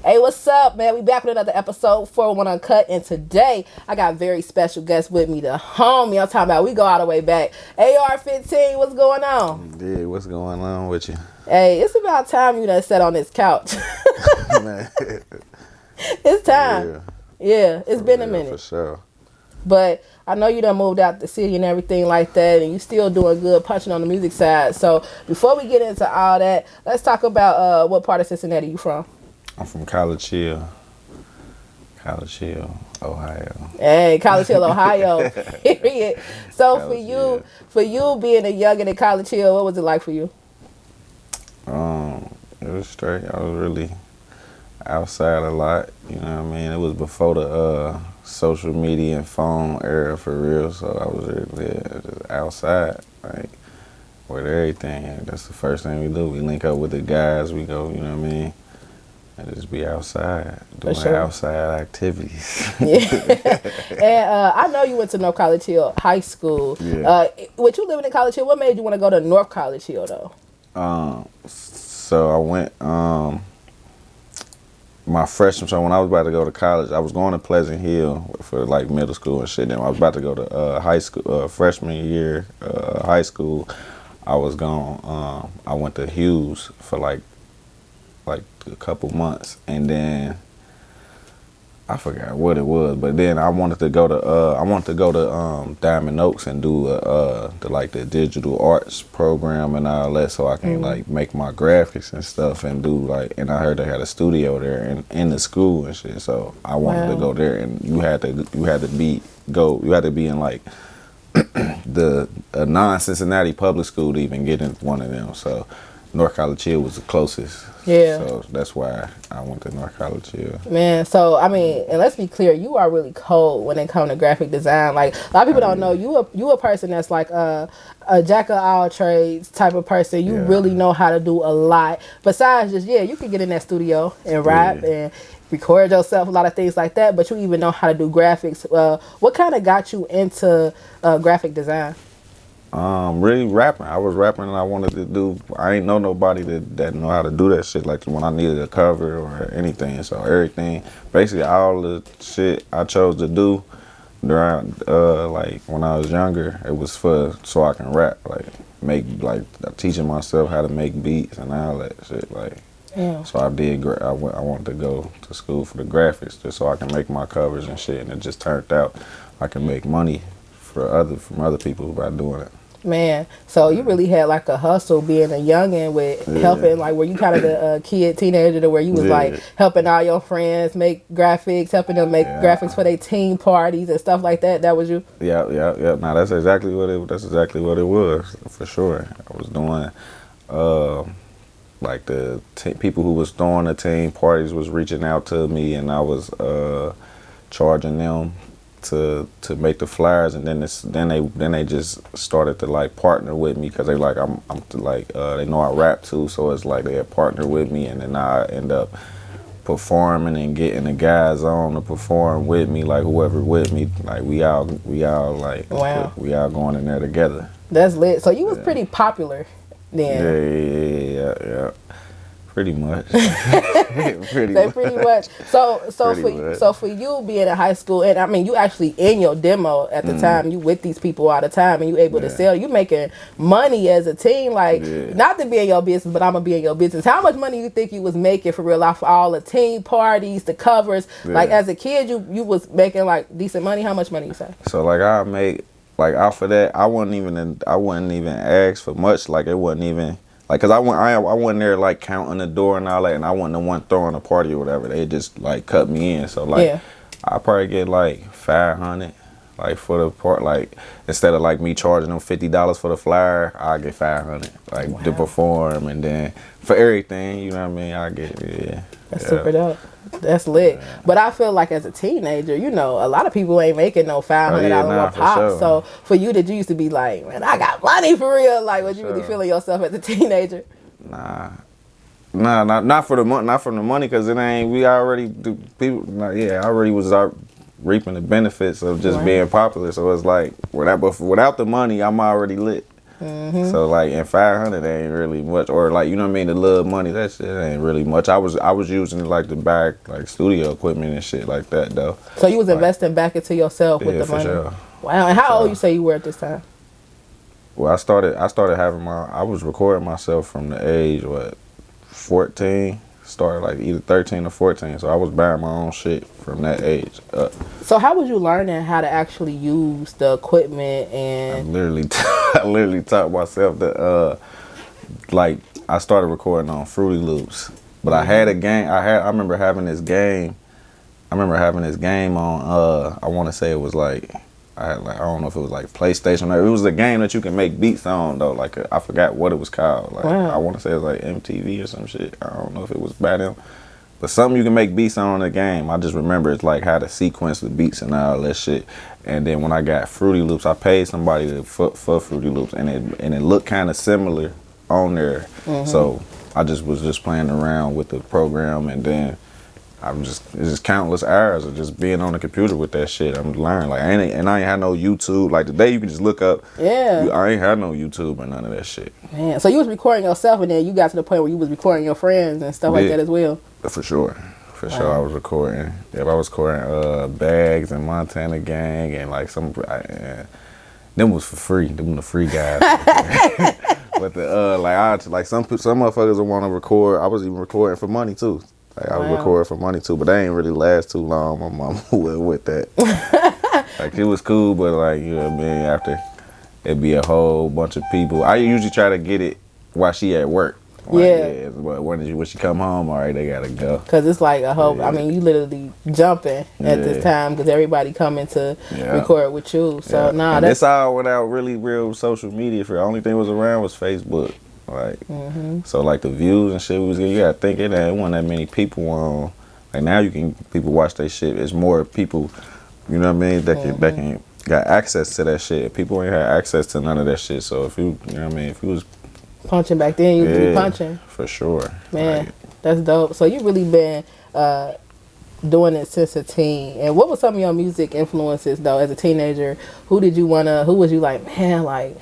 Hey, what's up, man? We back with another episode for One Uncut, and today I got a very special guest with me, the homie. I'm talking about we go all the way back. AR Fiteen, what's going on? Yeah, what's going on with you? Hey, it's about time you done sat on this couch. Man. It's time. Yeah, it's been a minute. For sure. But I know you done moved out the city and everything like that, and you still doing good punching on the music side. So before we get into all that, let's talk about what part of Cincinnati you from. I'm from College Hill, Ohio. Hey, College Hill, Ohio. Period. So College for you being a youngin' in College Hill, what was it like for you? It was straight. I was really outside a lot. You know what I mean? It was before the social media and phone era for real. So I was really just outside, like with everything. That's the first thing we do. We link up with the guys. We go. You know what I mean? And just be outside, doing outside activities. Yeah. And I know you went to North College Hill High School. Yeah. With you living in College Hill, what made you want to go to North College Hill, though? So I went, my freshman, so when I was about to go to college, I was going to Pleasant Hill for like middle school and shit. Then I was about to go to high school, freshman year, high school. I was gone, I went to Hughes for like a couple months, and then I forgot what it was, but then I wanted to go to Diamond Oaks and do the digital arts program and all that, so I can like make my graphics and stuff and do and I heard they had a studio there in the school and shit, so I wanted to go there, and you had to be in like the non-Cincinnati public school to even get in one of them, so North College Hill was the closest. Yeah. So that's why I went to North College Hill. Man, so I mean, and let's be clear, you are really cold when it comes to graphic design. Like a lot of people don't know you a person that's like a jack of all trades type of person. You really know how to do a lot. Besides just you can get in that studio and rap and record yourself, a lot of things like that. But you even know how to do graphics. What kind of got you into graphic design? Really rapping. I was rapping and I wanted to do, I ain't know nobody that know how to do that shit, like when I needed a cover or anything. So everything, basically all the shit I chose to do during, like when I was younger, it was so I can rap, teaching myself how to make beats and all that shit, So I wanted to go to school for the graphics just so I can make my covers and shit, and it just turned out I can make money from other people by doing it. Man, so you really had like a hustle being a youngin' with helping, like were you kind of the teenager to where you was like helping all your friends make graphics, helping them make graphics for their team parties and stuff like that? That was you? Yeah. Now that's exactly what it was, for sure. I was doing like the people who was throwing the team parties was reaching out to me, and I was charging them to make the flyers, and then they just started to like partner with me because they like they know I rap too, so it's like they had partnered with me, and then I end up performing and getting the guys on to perform with me, like whoever with me, like we all like we all going in there together. That's lit. So you was pretty popular then. Yeah. Pretty much. Pretty much. So for you being in high school, and I mean you actually in your demo at the time, you with these people all the time, and you able to sell. You making money as a team, not to be in your business, but I'm gonna be in your business. How much money you think you was making for real off all the team parties, the covers? Like as a kid, you was making like decent money. How much money you say? So like I make off of that, I wouldn't even ask for much. Like it wasn't even. Like, cause I went there like counting the door and all that, and I wasn't the one throwing a party or whatever. They just like cut me in. So like, I probably get like $500, like for the part. Like instead of like me charging them $50 for the flyer, I get $500 like to perform, and then for everything, you know what I mean. I get That's super dope. That's lit. Yeah. But I feel like as a teenager, you know, a lot of people ain't making no $500 pop. Sure. So for you, did you used to be like, man, I got money for real? Like, was you really feeling yourself as a teenager? Nah, not for the money. Not from the money, cause it ain't. We already do people. I already was reaping the benefits of just being popular. So it's like without the money, I'm already lit. So like, and 500 ain't really much, or like, you know what I mean, the little money, that shit ain't really much. I was using it like to buy like studio equipment and shit like that though. So you was investing back into yourself with the money. Sure. Wow. And how old you say you were at this time? Well, I started having I was recording myself from the age 14. Started like either 13 or 14, so I was buying my own shit from that age up. So how was you learning how to actually use the equipment? And I literally taught myself that like I started recording on Fruity Loops, but I had a game. I remember having this game. I on I want to say it was like I don't know if it was like PlayStation or it was a game that you can make beats on though. Like I forgot what it was called. Like I want to say it was like MTV or some shit. I don't know if it was by them, but something you can make beats on in the game. I just remember it's like how to sequence the beats and all that shit. And then when I got Fruity Loops, I paid somebody for Fruity Loops, and it looked kind of similar on there. So I was just playing around with the program, and then it's just countless hours of just being on the computer with that shit. I'm learning. Like I ain't had no YouTube. Like today you can just look up. Yeah. I ain't had no YouTube or none of that shit. Man, so you was recording yourself, and then you got to the point where you was recording your friends and stuff like that as well. For sure. Sure, I was recording. Yeah, I was recording Bags and Montana Gang and like some. Them was for free. Them the free guys. But some motherfuckers would want to record. I was even recording for money too. Like I was recording for money too, but they ain't really last too long. My mom went with that. Like it was cool, but like, you know what I mean, after it'd be a whole bunch of people. I usually try to get it while she at work. Like, but when she come home, all right, they gotta go. Cause it's like a whole. I mean, you literally jumping at this time because everybody coming to record with you. So that's all without really real social media. For the only thing was around was Facebook. Like, so like the views and shit was, you gotta think it wasn't that many people on. Like now people watch their shit. It's more people, you know what I mean, that can got access to that shit. People ain't had access to none of that shit. So if you know what I mean, if you was punching back then, you'd be punching. For sure. Man, like, that's dope. So you really been doing it since a teen. And what was some of your music influences though as a teenager? Who was you like, man, like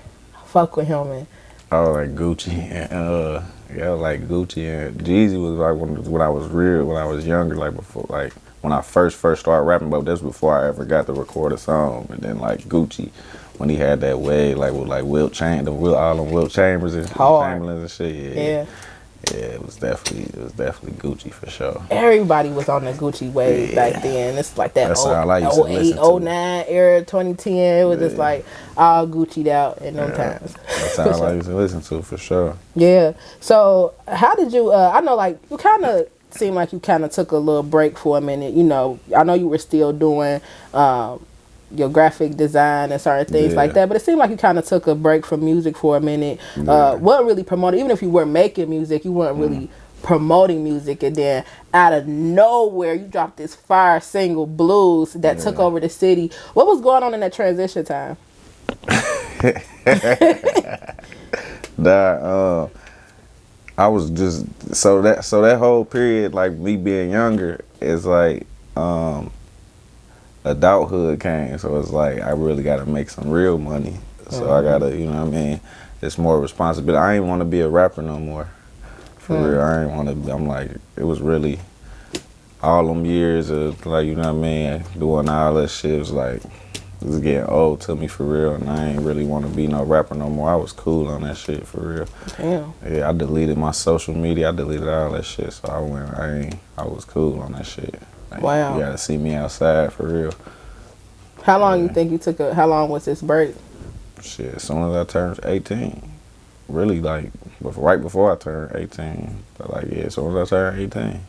fuck with him? And oh, like Gucci and like Gucci and Jeezy was like when I was younger, like before, like when I first started rapping, but this was before I ever got to record a song. And then like Gucci, when he had that way, like with like all them Wilt Chambers and Chamberlains and shit. Yeah, it was definitely Gucci for sure. Everybody was on the Gucci wave back then. It's like that 08, 09 era, 2010. It was just like all Gucci'd out in them times. That's all I used to listen to for sure. Yeah. So how did you? I know like you kind of seemed like you kind of took a little break for a minute. You know, I know you were still doing your graphic design and certain things like that, but it seemed like you kind of took a break from music for a minute. Wasn't really promoting, even if you were making music, you weren't really promoting music. And then out of nowhere, you dropped this fire single, Blues, that took over the city. What was going on in that transition time? I was just so that whole period, like me being younger, is like adulthood came, so it's like I really got to make some real money. So I gotta, you know what I mean, it's more responsibility. I ain't want to be a rapper no more, for real. I ain't want to. I'm like, it was really all them years of like, you know what I mean, doing all that shit. It was like, it was getting old to me for real, and I ain't really want to be no rapper no more. I was cool on that shit for real. Damn. Yeah, I deleted my social media. I deleted all that shit. So I was cool on that shit. Like, wow. You gotta see me outside for real. How long you think you took how long was this break? Shit, as soon as I turned 18. Really, like, right before I turned 18. But like, yeah, as soon as I turned 18.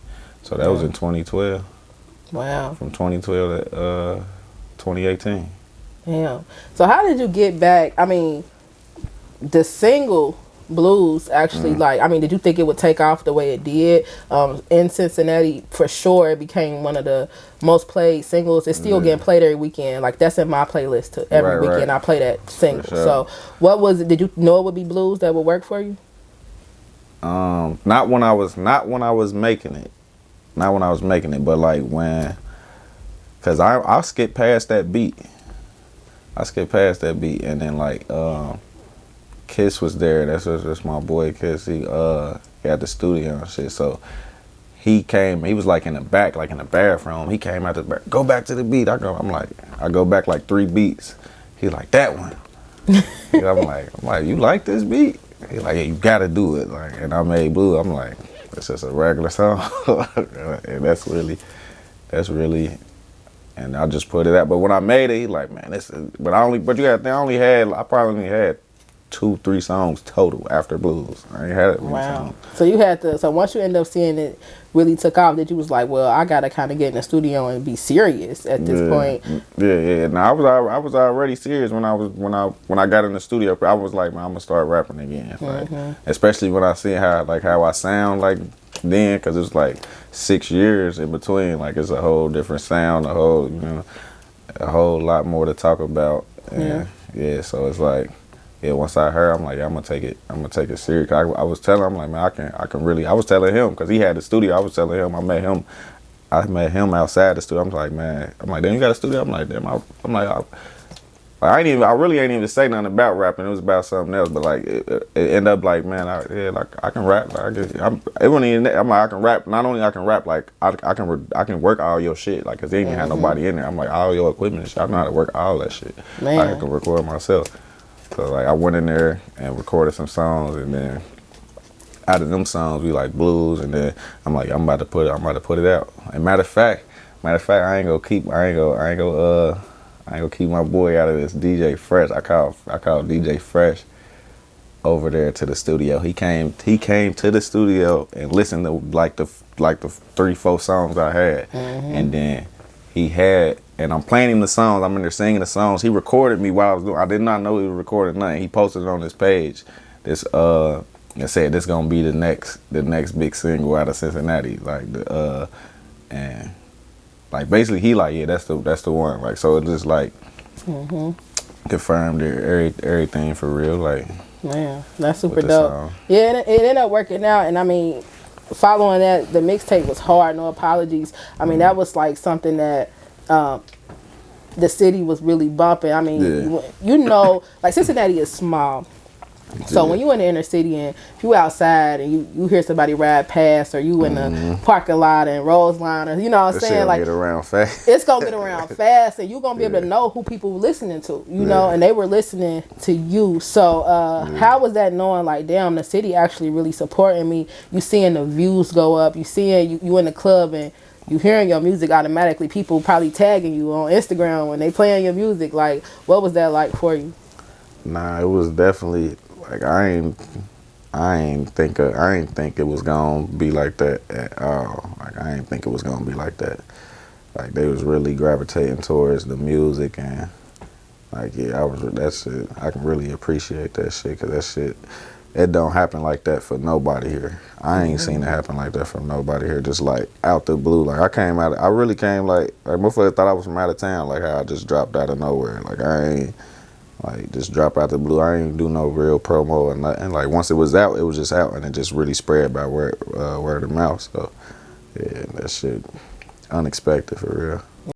So that was in 2012. Wow. From 2012 to 2018. Yeah. So how did you get back? I mean, the single Blues actually, like, I mean, did you think it would take off the way it did? In Cincinnati, for sure, it became one of the most played singles. It's still getting played every weekend. Like, that's in my playlist too. Every weekend I play that single. Sure. So what was it? Did you know it would be Blues that would work for you? Not when I was making it. Not when I was making it, but like when, cause I'll skip past that beat. And then like Kiss was there. That's my boy Kiss. He had the studio and shit. So he came. He was like in the back, like in the bathroom. He came out the back. Go back to the beat. I go back like 3 beats. He like that one. I'm like, you like this beat? He like, yeah, you gotta do it. Like, and I made Blue. I'm like, it's just a regular song, and that's really. And I just put it out. But when I made it, he like, man, this is. But I probably only had 2-3 songs total after Blues. I ain't had it. Wow. So you had to. So once you end up seeing it really took off, that you was like, well, I gotta kind of get in the studio and be serious at this point. Yeah. Now I was already serious when I got in the studio. I was like, man, I'm gonna start rapping again. Like, especially when I see how I sound like then, because it's like 6 years in between. Like it's a whole different sound, a whole lot more to talk about. And so it's like. Yeah, once I heard, I'm like, yeah, I'm gonna take it serious. I was telling him, like, man, I can really. I was telling him because he had the studio. I was telling him, I met him outside the studio. I'm like, damn, you got a studio? I'm like, damn, I really ain't even say nothing about rapping. It was about something else. But like, it ended up like, man, I can rap. Like, it wasn't even that. I'm like, I can rap. Not only I can rap, like I can work all your shit. Like, cause they ain't had nobody in there. I'm like, all your equipment and shit. I know how to work all that shit. Man. Like, I can record myself. So like I went in there and recorded some songs, and then out of them songs we like Blues, and then I'm like, I'm about to put it out. And matter of fact, I ain't gonna keep my boy out of this. DJ Fresh, I called DJ Fresh over there to the studio. He came to the studio and listened to like the 3-4 songs I had, and then and I'm playing him the songs. I'm in there singing the songs. He recorded me while I was doing. I did not know he was recording nothing. He posted it on his page. It said this gonna be the next big single out of Cincinnati. Like and like basically he like, yeah, that's the one. Like, so it just like confirmed everything for real. Like, man, that's super dope. Yeah, and it ended up working out. And I mean, following that, the mixtape was hard. No apologies. I mean, that was like something that. The city was really bumping. I mean, like Cincinnati is small. So when you in the inner city and if you outside and you hear somebody ride past, or you in the parking lot and Roseline, or you know what I'm saying, like, get around fast. It's gonna get around fast, and you're gonna be able to know who people were listening to, you know, and they were listening to you. So how was that, knowing like, damn, the city actually really supporting me? You seeing the views go up, you seeing you in the club and you hearing your music automatically, people probably tagging you on Instagram when they playing your music. Like, what was that like for you? Nah, it was definitely like I ain't think it was gonna be like that at all. Like, I ain't think it was gonna be like that. Like, they was really gravitating towards the music, and like, yeah, that shit. I can really appreciate that shit, cause that shit, it don't happen like that for nobody here. I ain't seen it happen like that from nobody here. Just like out the blue. Like, I really came like motherfuckers thought I was from out of town. Like how I just dropped out of nowhere. Like, I ain't like just drop out the blue. I ain't do no real promo or nothing. Like, once it was out, it was just out, and it just really spread by word of mouth. So yeah, that shit unexpected for real.